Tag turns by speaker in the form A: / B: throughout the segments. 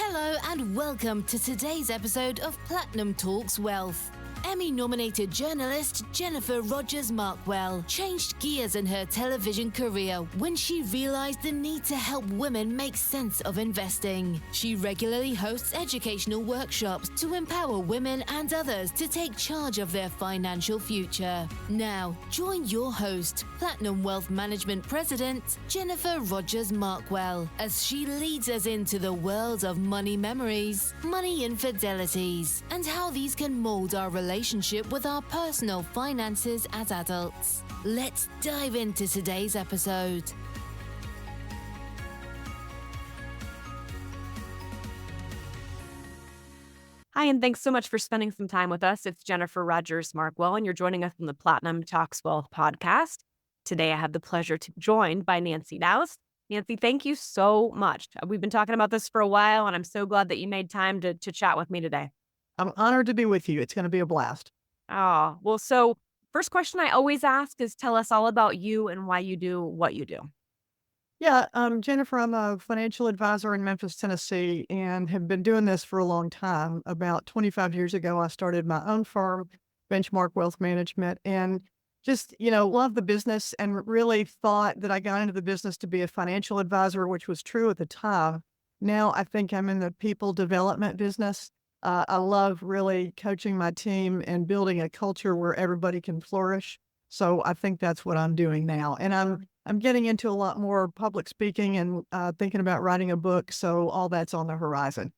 A: Hello and welcome to today's episode of Platinum Talks Wealth. Emmy-nominated journalist Jennifer Rogers Markwell changed gears in her television career when she realized the need to help women make sense of investing. She regularly hosts educational workshops to empower women and others to take charge of their financial future. Now, join your host, Platinum Wealth Management President Jennifer Rogers Markwell, as she leads us into the world of money memories, money infidelities, and how these can mold our relationship with our personal finances as adults. Let's dive into today's episode.
B: Hi, and thanks so much for spending some time with us. It's Jennifer Rogers Markwell, and you're joining us from the Platinum Talks Wealth podcast. Today, I have the pleasure to be joined by Nancy Knous. Nancy, thank you so much. We've been talking about this for a while, and I'm so glad that you made time to chat with me today.
C: I'm honored to be with you. It's going to be a blast.
B: Oh, well, so first question I always ask is tell us all about you and why you do what you do.
C: Yeah, Jennifer, I'm a financial advisor in Memphis, Tennessee, and have been doing this for a long time. About 25 years ago, I started my own firm, Benchmark Wealth Management, and just, love the business and really thought that I got into the business to be a financial advisor, which was true at the time. Now I think I'm in the people development business. I love really coaching my team and building a culture where everybody can flourish. So I think that's what I'm doing now. And I'm getting into a lot more public speaking and thinking about writing a book. So all that's on the horizon.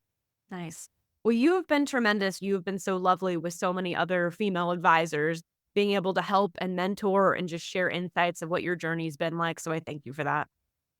B: Nice. Well, you have been tremendous. You have been so lovely with so many other female advisors, being able to help and mentor and just share insights of what your journey's been like. So I thank you for that.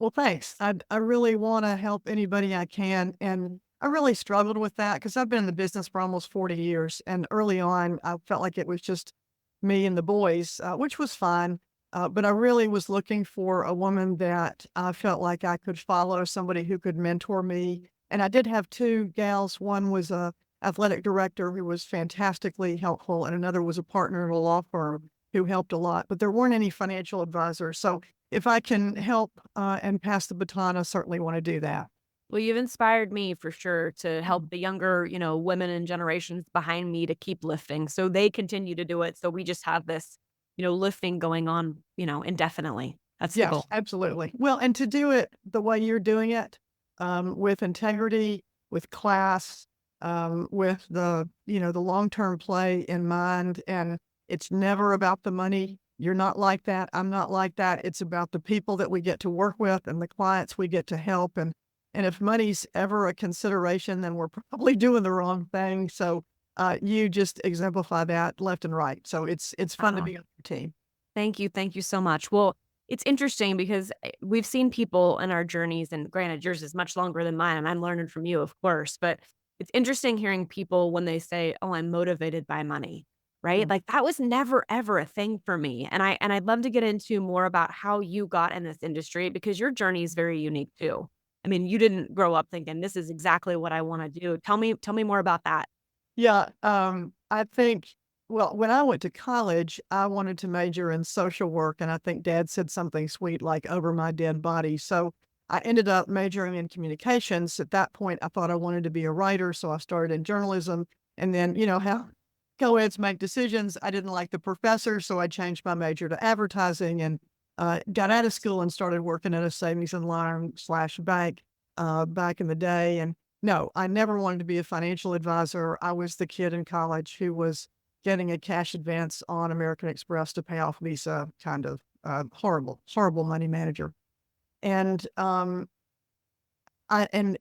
C: Well, thanks. I really want to help anybody I can. And I really struggled with that because I've been in the business for almost 40 years. And early on, I felt like it was just me and the boys, which was fine. But I really was looking for a woman that I felt like I could follow, somebody who could mentor me. And I did have two gals. One was a athletic director who was fantastically helpful, and another was a partner in a law firm who helped a lot. But there weren't any financial advisors. So if I can help and pass the baton, I certainly want to do that.
B: Well, you've inspired me for sure to help the younger, women and generations behind me to keep lifting. So they continue to do it. So we just have this, lifting going on, indefinitely. That's the
C: Yes,
B: goal.
C: absolutely. Well, and to do it the way you're doing it, with integrity, with class, with the long-term play in mind, and it's never about the money. You're not like that. I'm not like that. It's about the people that we get to work with and the clients we get to help. And if money's ever a consideration, then we're probably doing the wrong thing. So you just exemplify that left and right. So it's fun to be on your team.
B: Thank you. Thank you so much. Well, it's interesting because we've seen people in our journeys, and granted, yours is much longer than mine, and I'm learning from you, of course, but it's interesting hearing people when they say, oh, I'm motivated by money, right?
C: Mm.
B: Like that was never, ever a thing for me. And I'd love to get into more about how you got in this industry because your journey is very unique too. I mean, you didn't grow up thinking this is exactly what I want to do. Tell me more about that.
C: Yeah, I think, well, when I went to college, I wanted to major in social work, and I think Dad said something sweet like over my dead body. So I ended up majoring in communications. At that point, I thought I wanted to be a writer, so I started in journalism. And then, how co-eds make decisions. I didn't like the professor, so I changed my major to advertising and got out of school and started working at a savings and loan / bank back in the day. And no, I never wanted to be a financial advisor. I was the kid in college who was getting a cash advance on American Express to pay off Visa, kind of horrible money manager. And and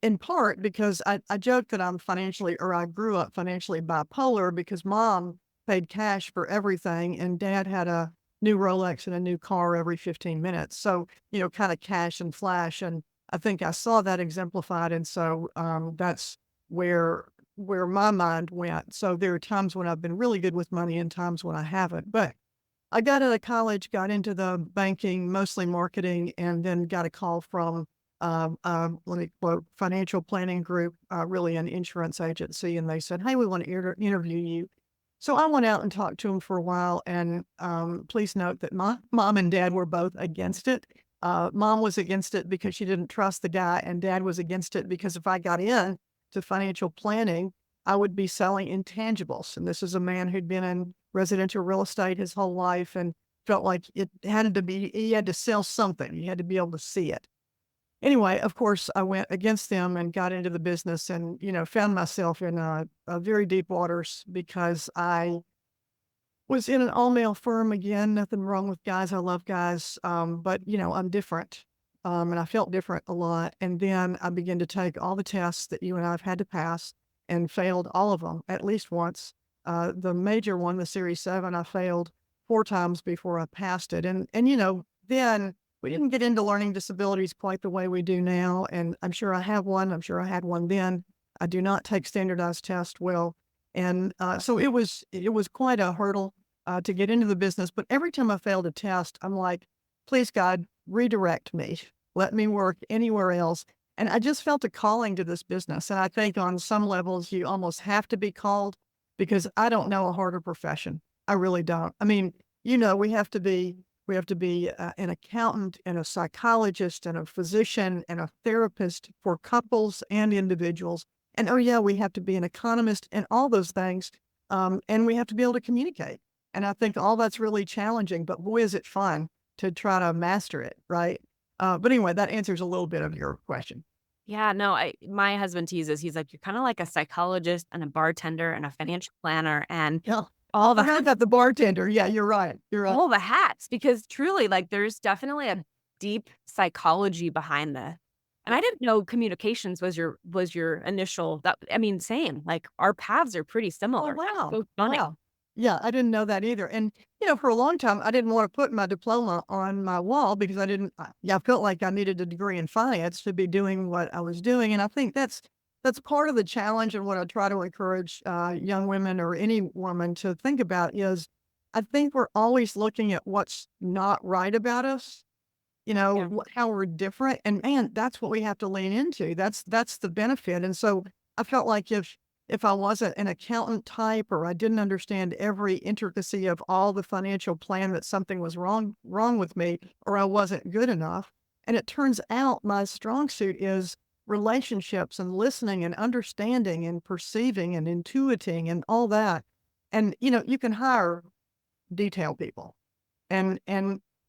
C: in part because I joke that I grew up financially bipolar because mom paid cash for everything and dad had a new Rolex and a new car every 15 minutes. So, kind of cash and flash. And I think I saw that exemplified. And so that's where my mind went. So there are times when I've been really good with money and times when I haven't. But I got out of college, got into the banking, mostly marketing, and then got a call from let me quote, financial planning group, really an insurance agency. And they said, hey, we want to interview you. So I went out and talked to him for a while. And please note that my mom and dad were both against it. Mom was against it because she didn't trust the guy, and dad was against it because if I got in, to financial planning, I would be selling intangibles. And this is a man who'd been in residential real estate his whole life and felt like it had to be, he had to sell something. He had to be able to see it. Anyway, of course, I went against them and got into the business and, found myself in a very deep waters because I was in an all-male firm again. Nothing wrong with guys. I love guys. But, I'm different. And I felt different a lot. And then I began to take all the tests that you and I have had to pass and failed all of them at least once. The major one, the Series 7, I failed 4 times before I passed it. And then we didn't get into learning disabilities quite the way we do now. And I'm sure I have one. I'm sure I had one then. I do not take standardized tests well. And so it was quite a hurdle to get into the business. But every time I failed a test, I'm like, please, God, redirect me. Let me work anywhere else. And I just felt a calling to this business. And I think on some levels, you almost have to be called because I don't know a harder profession. I really don't. I mean, we have to be an accountant and a psychologist and a physician and a therapist for couples and individuals. And oh yeah, we have to be an economist and all those things. And we have to be able to communicate. And I think all that's really challenging, but boy, is it fun to try to master it, right? But anyway, that answers a little bit of your question.
B: Yeah, no, my husband teases. He's like, you're kind of like a psychologist and a bartender and a financial planner and
C: Yeah.
B: all
C: I heard that the bartender. Yeah, you're right. You're right.
B: all the hats, because truly, like, there's definitely a deep psychology behind this. And I didn't know communications was your initial. Same. Like, our paths are pretty
C: Oh,
B: similar.
C: wow.
B: So funny.
C: Wow. Yeah, I didn't know that either. And, for a long time, I didn't want to put my diploma on my wall because I felt like I needed a degree in finance to be doing what I was doing. And I think that's part of the challenge and what I try to encourage young women or any woman to think about is I think we're always looking at what's not right about us,
B: Yeah.
C: how we're different. And man, that's what we have to lean into. That's the benefit. And so I felt like if I wasn't an accountant type or I didn't understand every intricacy of all the financial plan that something was wrong with me or I wasn't good enough. And it turns out my strong suit is relationships and listening and understanding and perceiving and intuiting and all that. And, you can hire detail people. And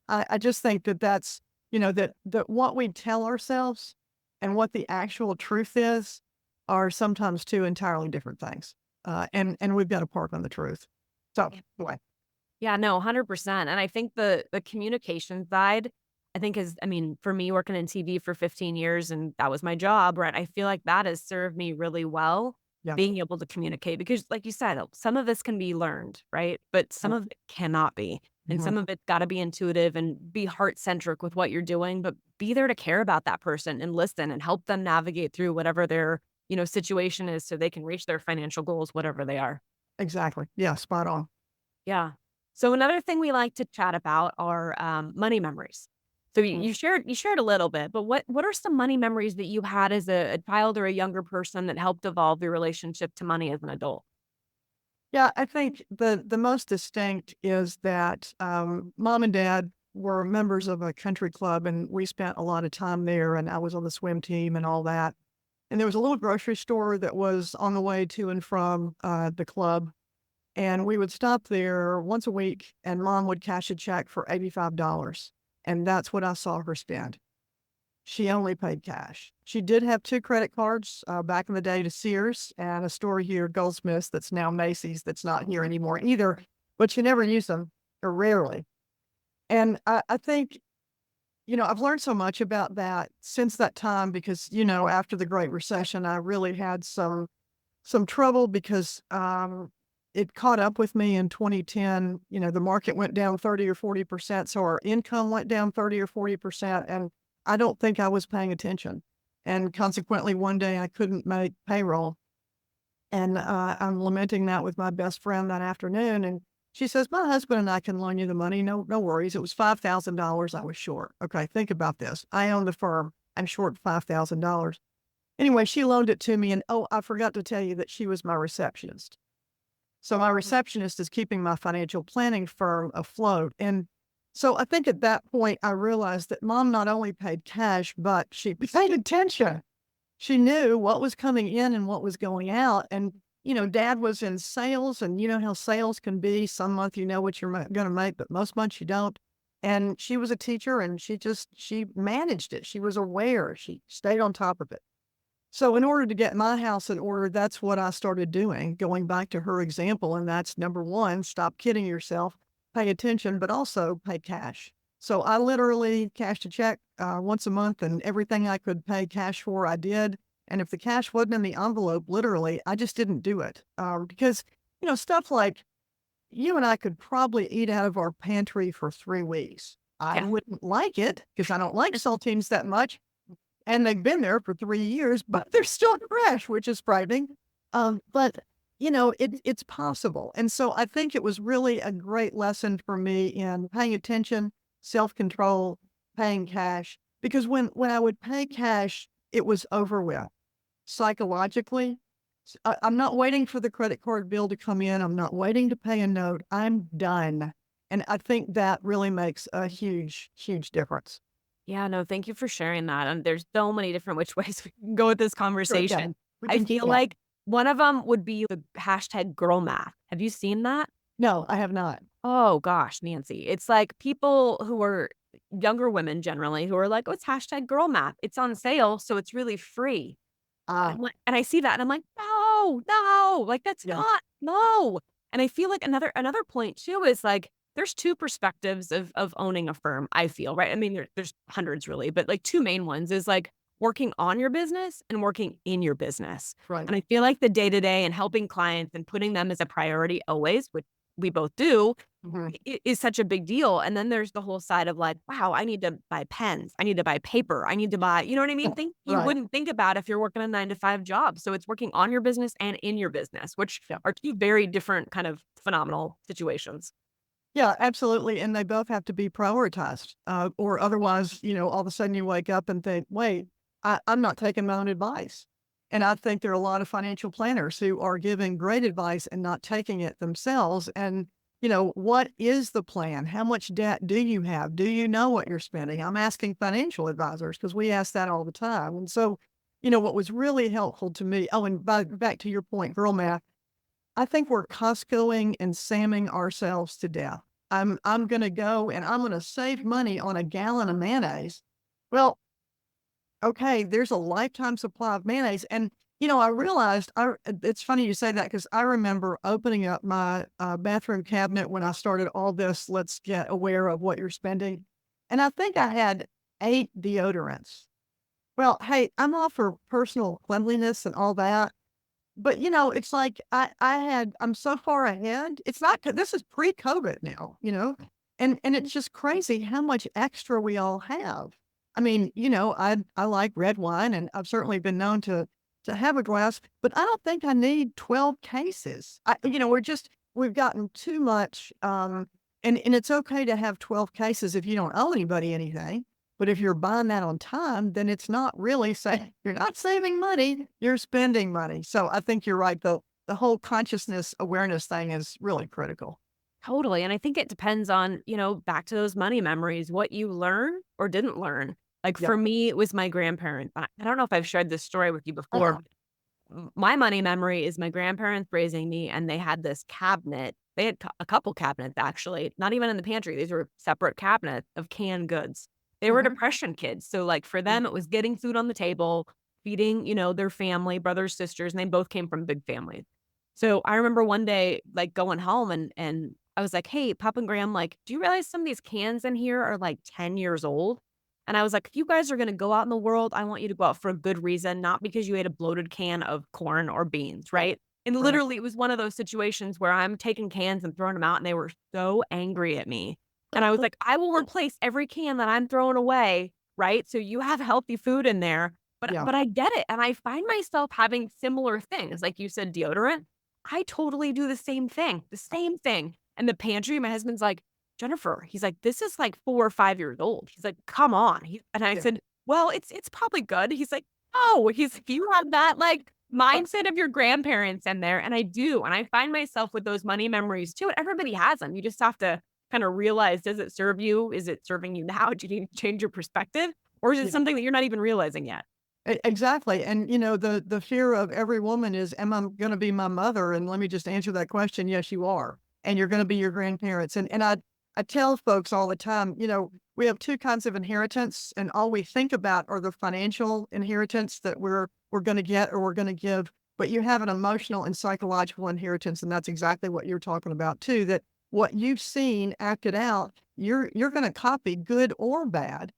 C: I just think that's, that what we tell ourselves and what the actual truth is are sometimes two entirely different things. And we've got to park on the truth. So anyway.
B: Yeah, no, 100%. And I think the communication side, I think for me working in TV for 15 years and that was my job, right? I feel like that has served me really well,
C: Yeah.
B: being able to communicate because like you said, some of this can be learned, right? But some of it cannot be. And
C: Mhm.
B: some of it's got to be intuitive and be heart-centric with what you're doing, but be there to care about that person and listen and help them navigate through whatever their, situation is so they can reach their financial goals, whatever they are.
C: Exactly. Yeah. Spot on.
B: Yeah. So another thing we like to chat about are money memories. So you shared a little bit, but what are some money memories that you had as a child or a younger person that helped evolve your relationship to money as an adult?
C: Yeah. I think the most distinct is that mom and dad were members of a country club and we spent a lot of time there and I was on the swim team and all that. And there was a little grocery store that was on the way to and from the club. And we would stop there once a week and mom would cash a check for $85. And that's what I saw her spend. She only paid cash. She did have 2 credit cards back in the day to Sears and a store here, Goldsmiths, that's now Macy's, that's not here anymore either. But she never used them, or rarely. And I think, I've learned so much about that since that time because, after the Great Recession, I really had some trouble because it caught up with me in 2010. The market went down 30 or 40%. So our income went down 30 or 40%. And I don't think I was paying attention. And consequently, one day I couldn't make payroll. And I'm lamenting that with my best friend that afternoon. And she says, my husband and I can loan you the money. No worries. It was $5,000 I was short. Okay, think about this. I own the firm. I'm short $5,000. Anyway, she loaned it to me. And I forgot to tell you that she was my receptionist. So my receptionist is keeping my financial planning firm afloat. And so I think at that point, I realized that mom not only paid cash, but she paid attention. she knew what was coming in and what was going out. And, dad was in sales, and you know how sales can be. Some month you know what you're going to make, but most months you don't. And she was a teacher, and she managed it. She was aware. She stayed on top of it. So in order to get my house in order, that's what I started doing, going back to her example. And that's number one, stop kidding yourself, pay attention, but also pay cash. So I literally cashed a check once a month, and everything I could pay cash for, I did. And if the cash wasn't in the envelope, literally, I just didn't do it. Because, stuff like you and I could probably eat out of our pantry for 3 weeks. I
B: Yeah.
C: wouldn't like it because I don't like saltines that much. And they've been there for 3 years, but they're still fresh, which is frightening. But it's possible. And so I think it was really a great lesson for me in paying attention, self-control, paying cash. Because when I would pay cash, it was over with psychologically. I'm not waiting for the credit card bill to come in. I'm not waiting to pay a note. I'm done. And I think that really makes a huge, huge difference.
B: Yeah, no, thank you for sharing that. And there's so many different which ways we can go with this
C: Sure, yeah.
B: conversation.
C: We
B: I
C: can
B: feel
C: yeah.
B: like one of them would be the hashtag girl math. Have you seen that?
C: No, I have not.
B: Oh gosh, Nancy. It's like people who are younger women generally who are like, oh, it's hashtag girl math. It's on sale, so it's really free.
C: Ah,
B: And I see that and I'm like, no, no, like that's
C: yeah.
B: not, no. And I feel like another point too is like there's two perspectives of owning a firm, I feel, right? I mean, there's hundreds really, but like two main ones is like working on your business and working in your business.
C: Right.
B: And I feel like the day-to-day and helping clients and putting them as a priority always, which we both do,
C: Mhm.
B: is such a big deal. And then there's the whole side of like, wow, I need to buy pens. I need to buy paper. I need to buy, you know what I mean? Think you
C: Right.
B: wouldn't think about if you're working a 9 to 5 job. So it's working on your business and in your business, which
C: Yeah.
B: are two very different kind of phenomenal situations.
C: Yeah, absolutely. And they both have to be prioritized, or otherwise, all of a sudden you wake up and think, wait, I'm not taking my own advice. And I think there are a lot of financial planners who are giving great advice and not taking it themselves. And, what is the plan? How much debt do you have? Do you know what you're spending? I'm asking financial advisors because we ask that all the time. And so, what was really helpful to me, oh, and back to your point, girl math, I think we're Costcoing and Samming ourselves to death. I'm gonna go and I'm gonna save money on a gallon of mayonnaise. Well, okay, there's a lifetime supply of mayonnaise. And, I realized it's funny you say that because I remember opening up my bathroom cabinet when I started all this, let's get aware of what you're spending. And I think I had 8 deodorants. Well, hey, I'm all for personal cleanliness and all that. But, it's like I'm so far ahead. It's not, this is pre-COVID now, and it's just crazy how much extra we all have. I mean, I like red wine, and I've certainly been known to have a glass, but I don't think I need 12 cases. We've gotten too much, and it's okay to have 12 cases if you don't owe anybody anything. But if you're buying that on time, then it's not really you're not saving money, you're spending money. So I think you're right, though. The whole consciousness awareness thing is really critical.
B: Totally. And I think it depends on, back to those money memories, what you learn or didn't learn. Like
C: Yeah.
B: for me, it was my grandparents. I don't know if I've shared this story with you before.
C: Uh-uh.
B: My money memory is my grandparents raising me, and they had this cabinet. They had a couple cabinets, actually, not even in the pantry. These were separate cabinets of canned goods. They were
C: Mhm.
B: depression kids. So, like, for them, it was getting food on the table, feeding, their family, brothers, sisters, and they both came from big families. So I remember one day, like, going home and I was like, hey, Pop and Graham, like, do you realize some of these cans in here are like 10 years old? And I was like, if you guys are going to go out in the world, I want you to go out for a good reason, not because you ate a bloated can of corn or beans, right? And
C: Right.
B: literally, it was one of those situations where I'm taking cans and throwing them out, and they were so angry at me. And I was like, I will replace every can that I'm throwing away, right? So you have healthy food in there. But
C: Yeah.
B: but I get it. And I find myself having similar things. Like you said, deodorant. I totally do the same thing, the same thing. And the pantry, my husband's like, Jennifer, he's like, this is like 4 or 5 years old. He's like, come on. And I
C: Yeah.
B: said, well, it's probably good. He's like, oh, you have that like mindset of your grandparents in there. And I do. And I find myself with those money memories too. And everybody has them. You just have to kind of realize, does it serve you? Is it serving you now? Do you need to change your perspective? Or is it
C: Yeah.
B: something that you're not even realizing yet?
C: Exactly. And, the fear of every woman is, am I going to be my mother? And let me just answer that question. Yes, you are. And you're going to be your grandparents. And I tell folks all the time, we have two kinds of inheritance, and all we think about are the financial inheritance that we're going to get or we're going to give. But you have an emotional and psychological inheritance. And that's exactly what you're talking about too, that what you've seen acted out, you're going to copy, good or bad.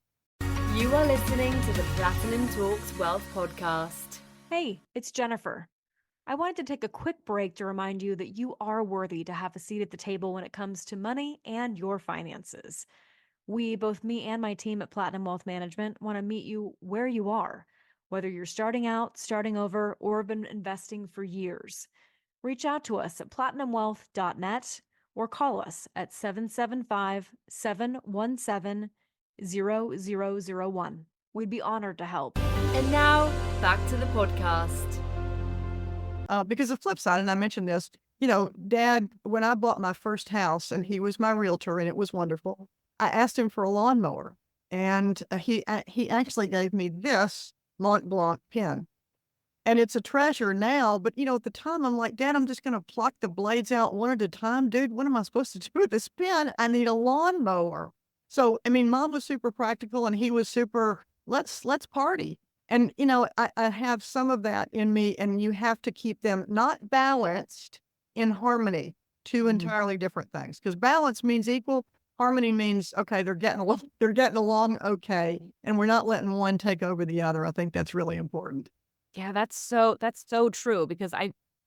B: You are listening to the Platinum Talks Wealth Podcast. Hey, it's Jennifer. I wanted to take a quick break to remind you that you are worthy to have a seat at the table when it comes to money and your finances. Both me and my team at Platinum Wealth Management, want to meet you where you are, whether you're starting out, starting over, or have been investing for years. Reach out to us at platinumwealth.net or call us at 775-717-0001. We'd be honored to help. And now, back to the podcast.
C: Because the flip side, and I mentioned this, Dad, when I bought my first house and he was my realtor and it was wonderful, I asked him for a lawnmower, and he actually gave me this Mont Blanc pen. And it's a treasure now, but at the time I'm like, Dad, I'm just going to pluck the blades out one at a time. Dude, what am I supposed to do with this pen? I need a lawnmower. So, Mom was super practical and he was super, let's party. And, I have some of that in me, and you have to keep them not balanced, in harmony, two entirely different things. Because balance means equal. Harmony means, okay, they're getting along okay. And we're not letting one take over the other. I think that's really important.
B: Yeah, that's so true, because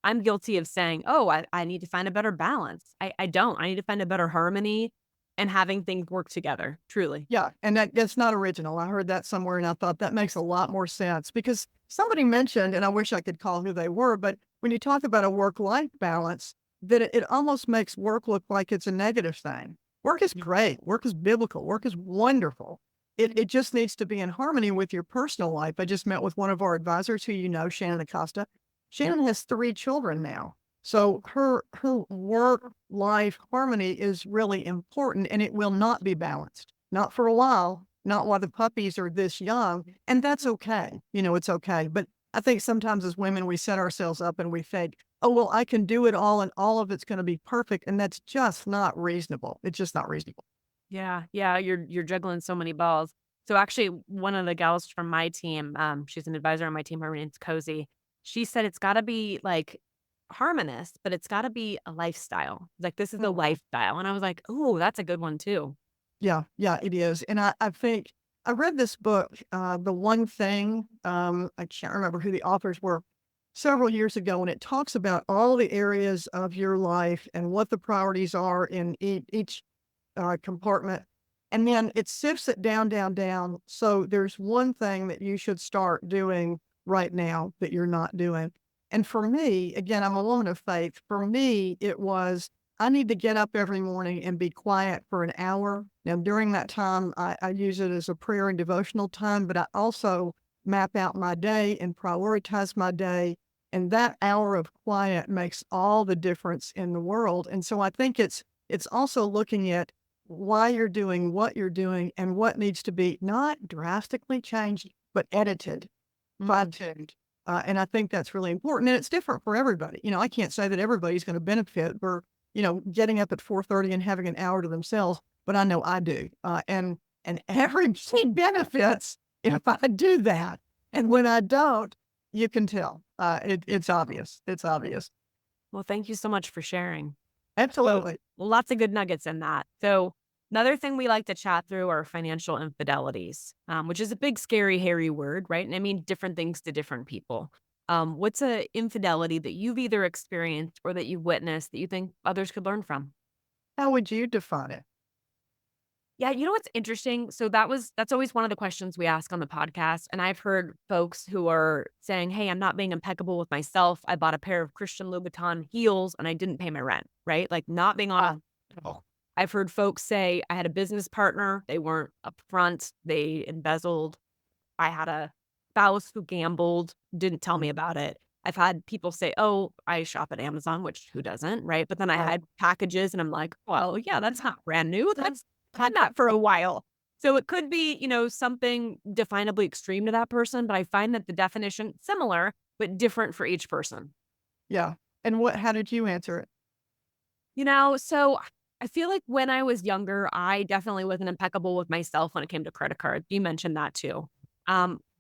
B: I'm guilty of saying, oh, I need to find a better balance. I don't. I need to find a better harmony and having things work together, truly.
C: Yeah, and that's not original. I heard that somewhere, and I thought that makes a lot more sense, because somebody mentioned, and I wish I could call who they were, but when you talk about a work-life balance, that it almost makes work look like it's a negative thing. Work is great. Work is biblical. Work is wonderful. It just needs to be in harmony with your personal life. I just met with one of our advisors who Shannon Acosta. Shannon has 3 children now. So her work-life harmony is really important, and it will not be balanced. Not for a while, not while the puppies are this young, and that's okay. It's okay. But I think sometimes as women, we set ourselves up and we think, oh, well, I can do it all and all of it's going to be perfect, and that's just not reasonable. It's just not reasonable.
B: Yeah, you're juggling so many balls. So actually, one of the gals from my team, she's an advisor on my team. Her name's Cozy. She said it's got to be like harmonious, but it's got to be a lifestyle. Like, this is a lifestyle. And I was like, oh, that's a good one too.
C: Yeah, it is. And I think I read this book, The One Thing. I can't remember who the authors were, several years ago, and it talks about all the areas of your life and what the priorities are in each compartment. And then it sifts it down, down, down. So there's one thing that you should start doing right now that you're not doing. And for me, again, I'm a woman of faith. For me, it was, I need to get up every morning and be quiet for an hour. Now, during that time, I use it as a prayer and devotional time, but I also map out my day and prioritize my day. And that hour of quiet makes all the difference in the world. And so I think it's also looking at why you're doing what you're doing and what needs to be not drastically changed, but edited, fine-tuned. And I think that's really important. And it's different for everybody. I can't say that everybody's going to benefit for, getting up at 4:30 and having an hour to themselves, but I know I do. And everybody benefits if I do that. And when I don't, you can tell. It's obvious. It's obvious.
B: Well, thank you so much for sharing.
C: Absolutely.
B: Well, lots of good nuggets in that. So another thing we like to chat through are financial infidelities, which is a big, scary, hairy word, right? And I mean different things to different people. What's an infidelity that you've either experienced or that you've witnessed that you think others could learn from?
C: How would you define it?
B: Yeah, you know what's interesting? So that's always one of the questions we ask on the podcast. And I've heard folks who are saying, hey, I'm not being impeccable with myself. I bought a pair of Christian Louboutin heels and I didn't pay my rent, right? Like, not being honest. I've heard folks say, I had a business partner. They weren't upfront. They embezzled. I had a spouse who gambled, didn't tell me about it. I've had people say, oh, I shop at Amazon, which who doesn't, right? But then I had packages and I'm like, well, yeah, that's not brand new. That's had that for a while. So it could be, something definably extreme to that person, but I find that the definition similar, but different for each person.
C: Yeah. And how did you answer it?
B: So I feel like when I was younger, I definitely wasn't impeccable with myself when it came to credit cards. You mentioned that too.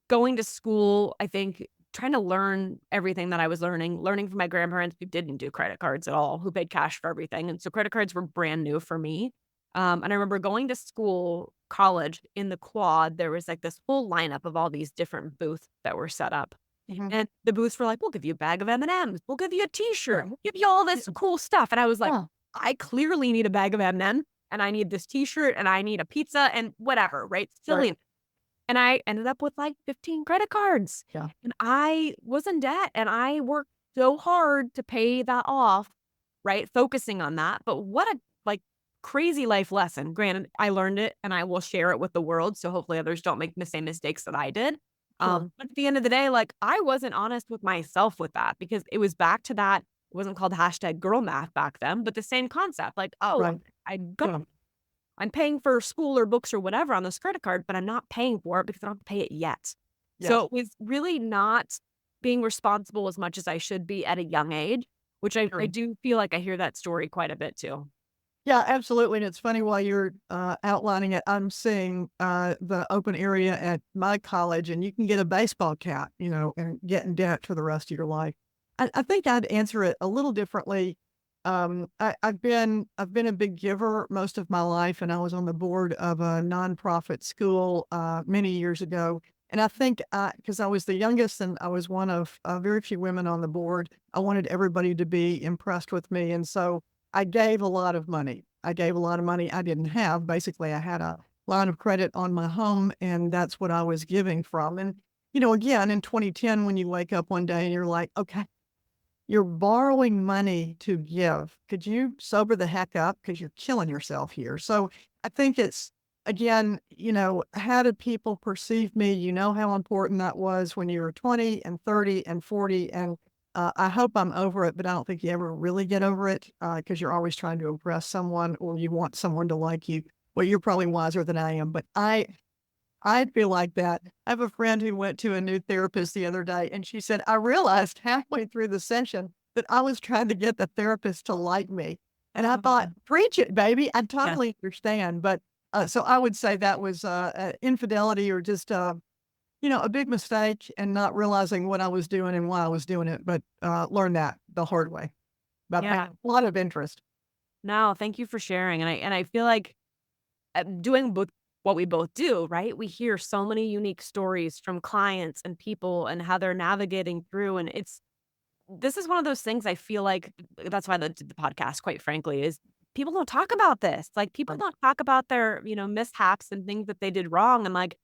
B: Going to school, I think trying to learn everything that I was learning from my grandparents who didn't do credit cards at all, who paid cash for everything. And so credit cards were brand new for me. And I remember going to school, college in the quad, there was like this whole lineup of all these different booths that were set up.
C: Mhm.
B: And the booths were like, we'll give you a bag of M&Ms. We'll give you a T-shirt. We'll give you all this cool stuff. And I was like,
C: Yeah.
B: I clearly need a bag of M&Ms and I need this T-shirt and I need a pizza and whatever, right? Silly.
C: Right.
B: And I ended up with like 15 credit cards.
C: Yeah.
B: And I was in debt and I worked so hard to pay that off, right? Focusing on that. But what a like crazy life lesson. Granted, I learned it and I will share it with the world. So hopefully others don't make the same mistakes that I did.
C: Sure.
B: But at the end of the day, like I wasn't honest with myself with that because it was back to that. It wasn't called hashtag girl math back then, but the same concept. Like, oh,
C: Right. Yeah.
B: I'm paying for school or books or whatever on this credit card, but I'm not paying for it because I don't have to pay it yet.
C: Yes.
B: So it was really not being responsible as much as I should be at a young age, which I
C: Sure.
B: do feel like I hear that story quite a bit too.
C: Yeah, absolutely. And it's funny while you're outlining it, I'm seeing the open area at my college, and you can get a baseball cap, and get in debt for the rest of your life. I think I'd answer it a little differently. I've been a big giver most of my life, and I was on the board of a nonprofit school many years ago. And I think because I was the youngest and I was one of very few women on the board, I wanted everybody to be impressed with me, and so I gave a lot of money. I gave a lot of money I didn't have. Basically, I had a line of credit on my home, and that's what I was giving from. And again, in 2010, when you wake up one day and you're like, okay, you're borrowing money to give. Could you sober the heck up? Because you're killing yourself here. So I think it's, again, how did people perceive me? You know how important that was when you were 20 and 30 and 40. And I hope I'm over it, but I don't think you ever really get over it because you're always trying to impress someone or you want someone to like you. Well, you're probably wiser than I am, but I'd feel like that. I have a friend who went to a new therapist the other day, and she said, I realized halfway through the session that I was trying to get the therapist to like me. And I thought, preach it, baby. I totally understand. But so I would say that was infidelity or just, a big mistake and not realizing what I was doing and why I was doing it. But learn that the hard way. But I
B: Yeah.
C: had a lot of interest.
B: No, thank you for sharing. And I feel like doing both what we both do, right? We hear so many unique stories from clients and people and how they're navigating through. And this is one of those things I feel like that's why the podcast, quite frankly, is people don't talk about this. Like people
C: Right.
B: don't talk about their, mishaps and things that they did wrong. And like,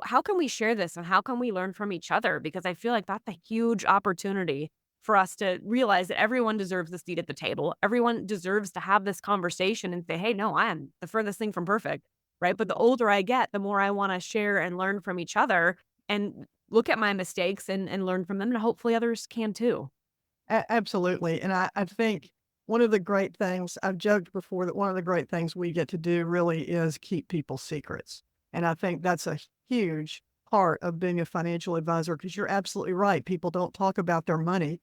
B: how can we share this and how can we learn from each other? Because I feel like that's a huge opportunity for us to realize that everyone deserves a seat at the table. Everyone deserves to have this conversation and say, hey, no, I am the furthest thing from perfect. Right. But the older I get, the more I want to share and learn from each other and look at my mistakes and learn from them. And hopefully others can too.
C: Absolutely. And I think one of the great things I've joked before that one of the great things we get to do really is keep people's secrets. And I think that's a huge part of being a financial advisor because you're absolutely right. People don't talk about their money.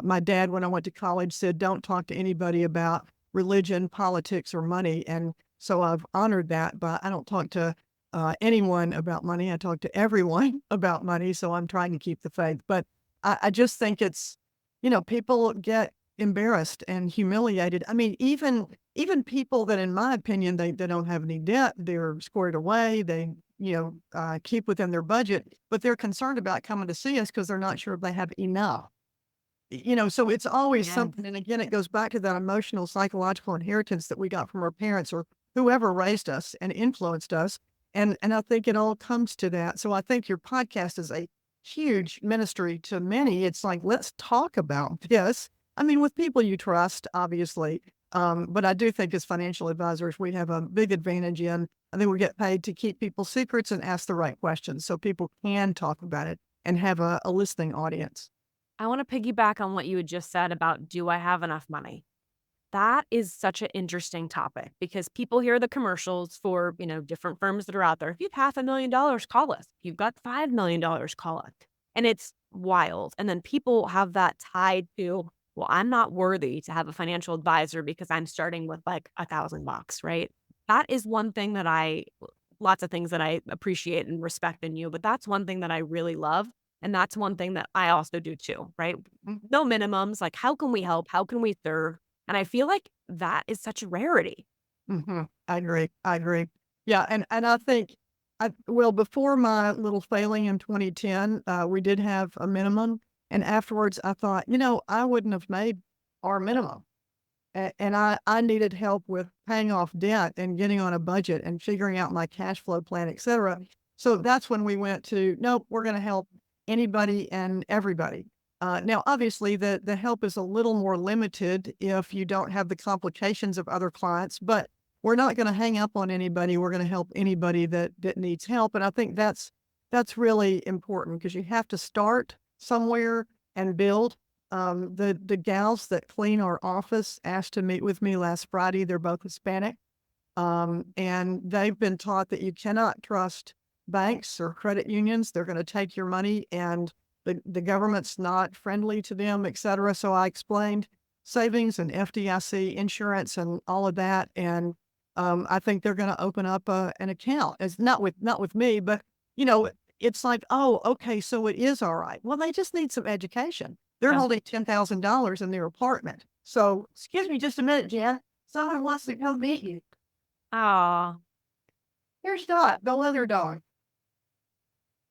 C: My dad, when I went to college, said, don't talk to anybody about religion, politics, or money. And so I've honored that, but I don't talk to anyone about money. I talk to everyone about money. So I'm trying to keep the faith. But I just think it's, people get embarrassed and humiliated. I mean, even people that, in my opinion, they don't have any debt, they're squared away, they, keep within their budget, but they're concerned about coming to see us because they're not sure if they have enough. So it's always
B: Yeah.
C: something. And again, it goes back to that emotional, psychological inheritance that we got from our parents or whoever raised us and influenced us. And I think it all comes to that. So I think your podcast is a huge ministry to many. It's like, let's talk about this. I mean, with people you trust, obviously. But I do think as financial advisors, we have a big advantage in, I think we get paid to keep people's secrets and ask the right questions so people can talk about it and have a listening audience.
B: I want to piggyback on what you had just said about do I have enough money? that is such an interesting topic because people hear the commercials for, different firms that are out there. If you have $500,000, call us. If you've got $5 million, call us. And it's wild. And then people have that tied to, well, I'm not worthy to have a financial advisor because I'm starting with like $1,000, right? That is one thing that lots of things that I appreciate and respect in you, but that's one thing that I really love. And that's one thing that I also do too, right? No minimums. Like, how can we help? How can we serve? And I feel like that is such a rarity.
C: I agree. I agree. Yeah. And I think, before my little failing in 2010, we did have a minimum. And afterwards, I thought, I wouldn't have made our minimum. And I needed help with paying off debt and getting on a budget and figuring out my cash flow plan, et cetera. So that's when we went to, nope, we're going to help anybody and everybody. Now, obviously, the help is a little more limited if you don't have the complications of other clients, but we're not going to hang up on anybody. We're going to help anybody that needs help. And I think that's really important because you have to start somewhere and build. The gals that clean our office asked to meet with me last Friday. They're both Hispanic. And they've been taught that you cannot trust banks or credit unions. They're going to take your money and the government's not friendly to them, et cetera. So I explained savings and FDIC insurance and all of that. And I think they're going to open up an account. It's not with me, but it's like, oh, okay, so it is all right. Well, they just need some education. They're holding $10,000 in their apartment. So, excuse me just a minute, Jen. Someone wants to come meet you.
B: Oh,
C: Here's Dot, the leather dog.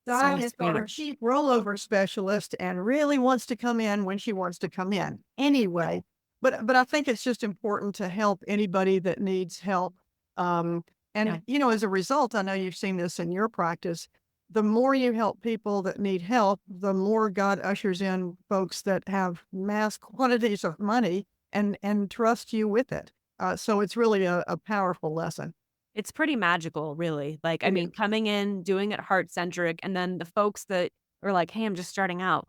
C: Dot is our chief rollover specialist and really wants to come in when she wants to come in. Anyway, but I think it's just important to help anybody that needs help. As a result, I know you've seen this in your practice. The more you help people that need help, the more God ushers in folks that have mass quantities of money and trust you with it. So it's really a powerful lesson.
B: it's pretty magical, really. Like, I mean, coming in, doing it heart-centric, and then the folks that are like, hey, I'm just starting out,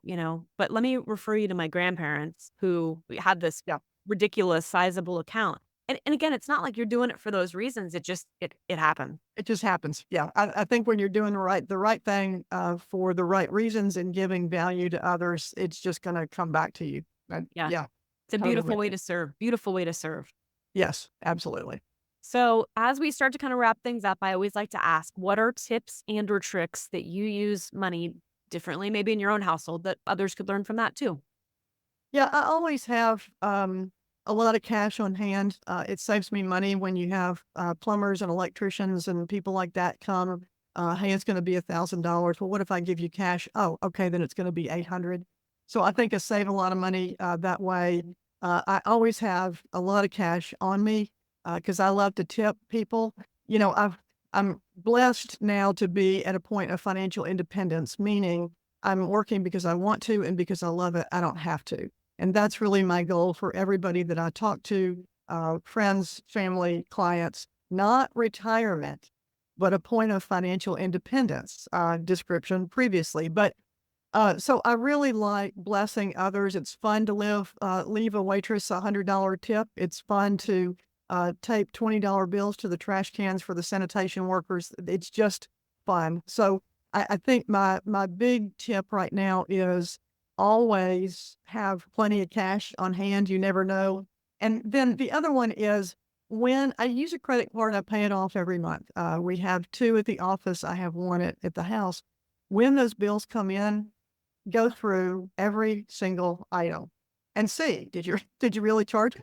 B: but let me refer you to my grandparents who had this ridiculous sizable account. And again, it's not like you're doing it for those reasons. It just, it happened.
C: It just happens. Yeah. I think when you're doing the right thing for the right reasons and giving value to others, it's just going to come back to you. Yeah.
B: It's a beautiful way to serve. Beautiful way to serve.
C: Yes, absolutely.
B: So as we start to kind of wrap things up, I always like to ask, what are tips and or tricks that you use money differently, maybe in your own household, that others could learn from that too?
C: Yeah, I always have a lot of cash on hand. It saves me money when you have plumbers and electricians and people like that come. Hey, it's going to be $1,000. Well, what if I give you cash? Oh, okay, then it's going to be 800. So I think I save a lot of money that way. I always have a lot of cash on me because I love to tip people. I'm blessed now to be at a point of financial independence, meaning I'm working because I want to and because I love it. I don't have to. And that's really my goal for everybody that I talk to, friends, family, clients, not retirement, but a point of financial independence, description previously. But so I really like blessing others. It's fun to leave a waitress a $100 tip. It's fun to tape $20 bills to the trash cans for the sanitation workers. It's just fun. So I think my big tip right now is always have plenty of cash on hand. You never know. And then the other one is when I use a credit card, I pay it off every month. We have 2 at the office. I have 1 at the house. When those bills come in, go through every single item and see, did you really charge it?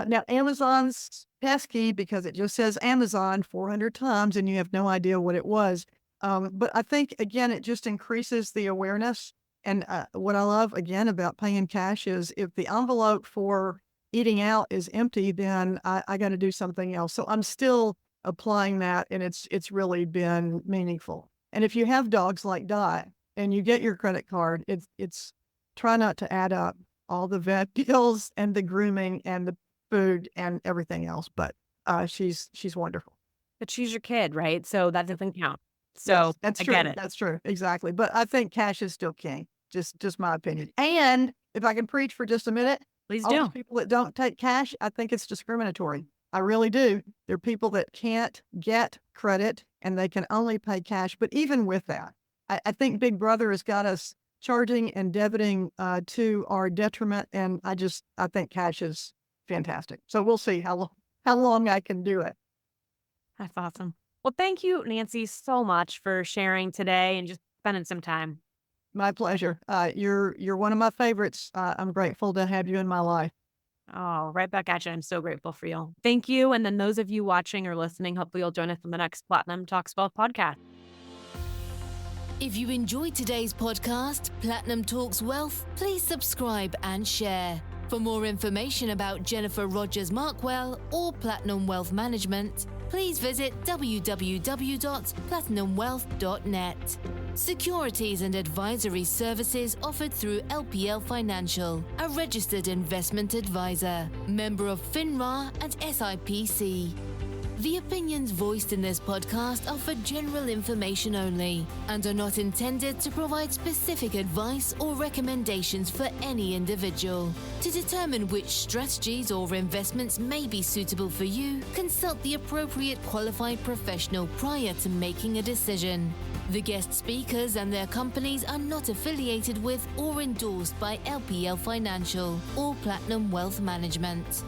C: Now Amazon's pesky because it just says Amazon 400 times and you have no idea what it was. But I think again, it just increases the awareness. And what I love again about paying cash is if the envelope for eating out is empty, then I got to do something else. So I'm still applying that, and it's really been meaningful. And if you have dogs like Dot and you get your credit card, it's try not to add up all the vet bills and the grooming and the food and everything else. But she's wonderful.
B: But she's your kid, right? So that doesn't count. So
C: yes, that's
B: I
C: true.
B: get it.
C: That's true. Exactly. But I think cash is still king. Just my opinion. And if I can preach for just a minute,
B: Please
C: All
B: do.
C: those people that don't take cash, I think it's discriminatory. I really do. There are people that can't get credit and they can only pay cash. But even with that, I think Big Brother has got us charging and debiting to our detriment. And I think cash is fantastic. So we'll see how long I can do it.
B: That's awesome. Well, thank you, Nancy, so much for sharing today and just spending some time.
C: My pleasure. You're one of my favorites. I'm grateful to have you in my life.
B: Oh, right back at you. I'm so grateful for you. Thank you. And then those of you watching or listening, hopefully you'll join us on the next Platinum Talks Wealth podcast.
A: If you enjoyed today's podcast, Platinum Talks Wealth, please subscribe and share. For more information about Jennifer Rogers Markwell or Platinum Wealth Management, please visit www.platinumwealth.net. Securities and advisory services offered through LPL Financial, a registered investment advisor, member of FINRA and SIPC. The opinions voiced in this podcast are for general information only and are not intended to provide specific advice or recommendations for any individual. To determine which strategies or investments may be suitable for you, consult the appropriate qualified professional prior to making a decision. The guest speakers and their companies are not affiliated with or endorsed by LPL Financial or Platinum Wealth Management.